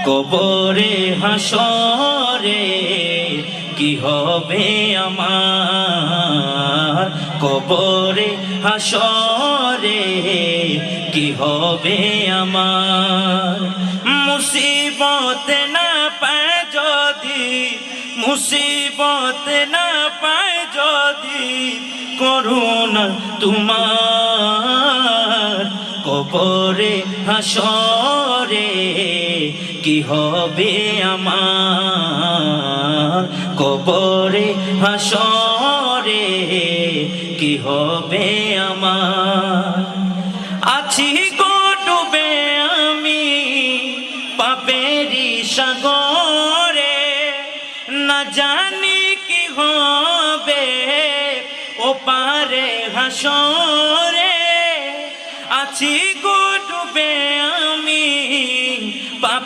কবরে হাসরে কি হবে আমার, কবরে হাসরে কি হবে আমার। মুসিবত না পায় যদি, মুসিবত না পায় যদি করুণা তোমার, কবরে হাসরে কি হবে আমার, কবরে হাসরে কি হবে আমার। আছি গো ডুবে আমি পাপেরি সাগরে, না জানি কি হবে ও পারে হাসরে। আছি গো ডুবে আমি পাপে